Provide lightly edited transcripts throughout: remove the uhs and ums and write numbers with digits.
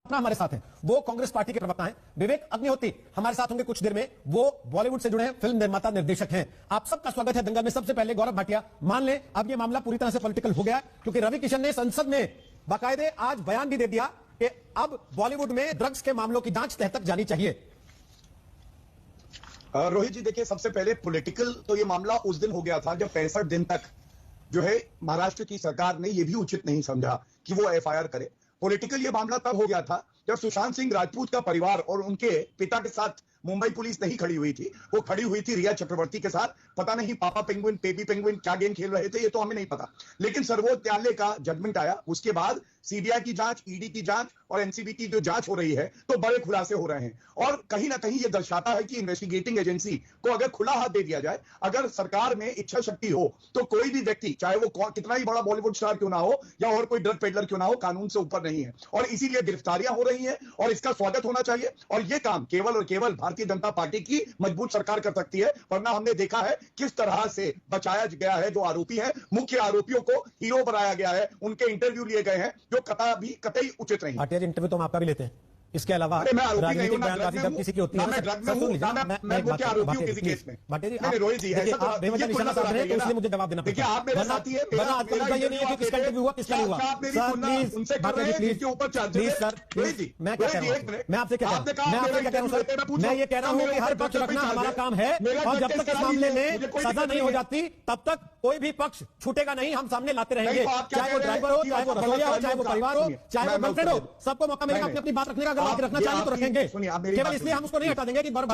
अपना हमारे साथ हैं, वो कांग्रेस पार्टी के प्रवक्ता हैं विवेक अग्निहोत्री हमारे साथ होंगे कुछ देर में। वो बॉलीवुड से जुड़े हैं, फिल्म निर्माता निर्देशक हैं। आप सबका स्वागत है दंगल में। सबसे पहले गौरव भाटिया, मान लें अब ये मामला पूरी तरह से पॉलिटिकल हो गया क्योंकि रवि किशन ने संसद में बाकायदे आज बयान भी दे दिया कि अब बॉलीवुड में ड्रग्स के मामलों की जांच तह तक जानी चाहिए। रोहित जी देखिए, सबसे पहले पॉलिटिकल तो ये मामला उस दिन हो गया था जब 65 दिन तक जो है महाराष्ट्र की सरकार ने ये भी उचित नहीं समझा कि वो एफआईआर करे। पॉलिटिकल ये मामला तब हो गया था जब सुशांत सिंह राजपूत का परिवार और उनके पिता के साथ मुंबई पुलिस नहीं खड़ी हुई थी, वो खड़ी हुई थी रिया चक्रवर्ती के साथ। पता नहीं पापा पेंगुइन बेबी पेंगुइन क्या गेम खेल रहे थे, ये तो हमें नहीं पता, लेकिन सर्वोच्च न्यायालय का जजमेंट आया। उसके बाद सीबीआई की जांच, ईडी की जांच और एनसीबी की जो जांच हो रही है तो बड़े खुलासे हो रहे हैं। और कहीं ना कहीं ये दर्शाता है कि इन्वेस्टिगेटिंग एजेंसी को अगर खुला हाथ दे दिया जाए, अगर सरकार में इच्छा शक्ति हो, तो कोई भी व्यक्ति, चाहे वो कितना ही बड़ा बॉलीवुड स्टार क्यों ना हो या और कोई ड्रग पेडलर क्यों ना हो, कानून से ऊपर नहीं है। और इसीलिए गिरफ्तारियां हो रही हैं और इसका स्वागत होना चाहिए। और ये काम केवल और केवल भारतीय जनता पार्टी की मजबूत सरकार कर सकती है, वरना हमने देखा है किस तरह से बचाया गया है। जो आरोपी हैं, मुख्य आरोपियों को हीरो बनाया गया है, उनके इंटरव्यू लिए गए हैं जो कतई उचित नहीं। भाटिया जी, इंटरव्यू तो हम आपका भी लेते हैं, इसके अलावा राजनीतिक बयानबाजी जब किसी की होती है, इसलिए मुझे जवाब देना पड़ता है। वरना ये नहीं है कि किसका इंटरव्यू हुआ किसका नहीं हुआ। मैं आपसे क्या कह रहा हूँ सर, मैं ये कह रहा हूँ कि हर पक्ष रखना हमारा काम है और जब तक इस मामले में सजा नहीं हो जाती तब तक कोई भी पक्ष छूटेगा नहीं, हम सामने लाते रहेंगे। चाहे वो ड्राइवर हो, चाहे वो रसोइया हो, चाहे वो परिवार हो, चाहे वो गर्लफ्रेंड हो, सबको मौका मिलेगा अपनी अपनी बात रखने का। अगर रखना चाहिए तो रखेंगे, केवल इसलिए हम उसको नहीं हटा देंगे कि मैं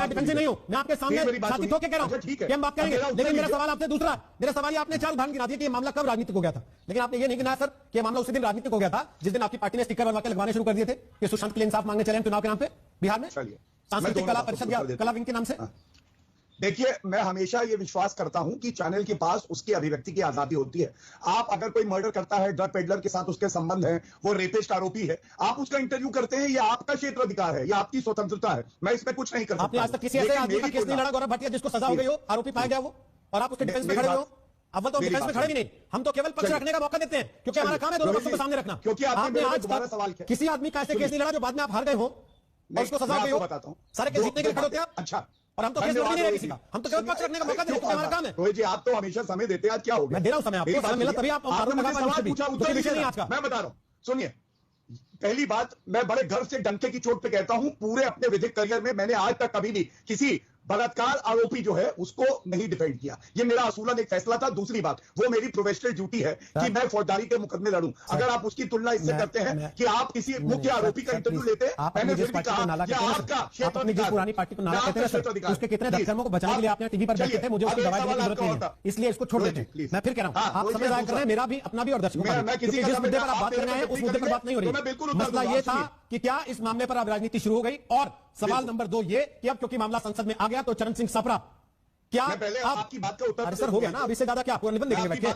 डिफेंसिव नहीं हूं, मैं आपके सामने छाती ठोक के कह रहा हूं कि हम बात करेंगे। लेकिन मेरा सवाल आपसे दूसरा, मेरा सवाल ये, आपने 4 उदाहरण गिना दिए कि ये मामला कब राजनीतिक हो गया था, लेकिन आपने ये नहीं गिनाया सर कि मामला उसी दिन राजनीतिक हो गया था जिस दिन आपकी पार्टी ने स्टिकर बनवा के लगवाने शुरू कर दिए थे कि सुशांत के लिए इंसाफ मांगने चले चुनाव के नाम पे बिहार में, सांस्कृतिक कला परिषद या कला विंग के नाम से। देखिए, मैं हमेशा ये विश्वास करता हूं कि चैनल के पास उसकी अभिव्यक्ति की आजादी होती है। आप अगर कोई मर्डर करता है, ड्रग पेडलर के साथ उसके संबंध है, वो रेपिस्ट आरोपी है, आप उसका इंटरव्यू करते हैं, ये आपका क्षेत्र अधिकार है, ये आपकी स्वतंत्रता है, मैं इसमें कुछ नहीं कर सकता। आपने आज तक किसी ऐसे आदमी का केस नहीं लड़ा गौरव भाटिया जिसको सजा हो गई हो, आरोपी पाया गया वो, और आप उसके डिफेंस में खड़े हो? अव्वल तो डिफेंस में खड़े भी नहीं, हम तो केवल पक्ष रखने का मौका देते हैं क्योंकि हमारा काम है दोनों पक्षों को सामने रखना। क्योंकि आपने आज सवाल किया, किसी आदमी का ऐसे केस नहीं लड़ा जो बाद में आप हार गए हो और उसको सजा हो गई हो? बताता हूं, सारे केस जीतने के लिए खड़े होते हैं आप। अच्छा, और हम तो केस नहीं रहे किसी का, हम तो केवल पक्ष रखने का मौका देते हैं, हमारा काम है। रोहित जी, आप तो हमेशा समय देते हैं, आज क्या हो गया? मैं दे रहा हूं समय आपको, समय मिला तभी आप सवाल पूछा, उत्तर विषय नहीं आज का। मैं बता रहा हूं, सुनिए। पहली बात, मैं बड़े गर्व से डंके की चोट पे कहता हूं, पूरे अपने विधिक करियर में मैंने आज तक कभी भी किसी बलात्कार आरोपी जो है उसको नहीं डिफेंड किया। ये मेरा असूलन एक फैसला था। दूसरी बात, वो मेरी प्रोफेशनल ड्यूटी है कि मैं फौजदारी के मुकदमे लड़ूं। अगर आप उसकी तुलना इससे करते हैं कि आप किसी मुख्य आरोपी का इंटरव्यू लेते हैं, मैंने फिर भी कहा कि आपका क्षेत्र अधिकार, पुरानी पार्टी को नाला कहते हैं, उसके कितने धर्मों को बचाने के लिए आपने टीवी पर बैठे थे, मुझे उसकी दवाई देने की जरूरत नहीं है, इसलिए इसको छोड़ देते हैं। मैं फिर कह रहा हूं, आप समय जाया कर रहे हैं, मेरा भी, अपना भी और दर्शकों का भी। जिस मुद्दे पर आप बात करना है उस मुद्दे पर बात नहीं हो रही। मसला ये था कि क्या इस मामले पर अब राजनीति शुरू हो गई, और सवाल नंबर 2 ये कि अब क्योंकि मामला संसद में आ गया तो चरण सिंह सपरा क्या पहले आपकी बात का उत्तर? अरे सर हो गया ना, अब इससे ज्यादा क्या? आपको निबंध लिखेंगे बैठ के?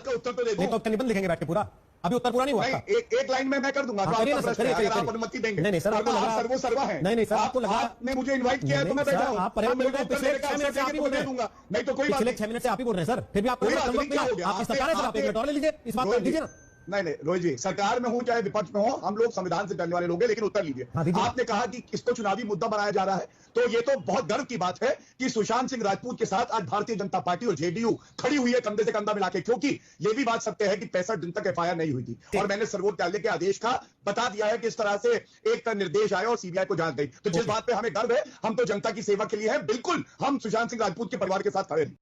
नहीं तो निबंध लिखेंगे बैठ के पूरा, अभी उत्तर पूरा नहीं हुआ। एक लाइन में मैं कर दूंगा, आप अनुमति देंगे? नहीं सर, आपको लगा सर्वो सर्वा है। नहीं सर, आपको लगा आपने मुझे इनवाइट किया है तो मैं बैठा हूं। आप पिछले 6 मिनट से आप ही बोल रहे हैं, नहीं तो कोई बात पिछले 6 मिनट से आप ही बोल रहे हैं सर, फिर भी आपको आपकी सरकार है सर, आप 1 मिनट और ले लीजिए, इस बात को दीजिए ना। नहीं रोहित जी, सरकार में हूं चाहे विपक्ष में हो, हम लोग संविधान से डरने वाले लोग हैं, लेकिन उत्तर लीजिए। आपने कहा कि इसको चुनावी मुद्दा बनाया जा रहा है, तो ये तो बहुत गर्व की बात है कि सुशांत सिंह राजपूत के साथ आज भारतीय जनता पार्टी और जेडीयू खड़ी हुई है कंधे से कंधा मिला के, क्योंकि ये भी बात सत्य है कि 65 दिन तक एफआईआर नहीं हुई थी और मैंने सर्वोच्च न्यायालय के आदेश का बता दिया है कि इस तरह से एक निर्देश आया और सीबीआई को जांच गई। तो जिस बात पे हमें गर्व है, हम तो जनता की सेवा के लिए है, बिल्कुल हम सुशांत सिंह राजपूत के परिवार के साथ खड़े हैं।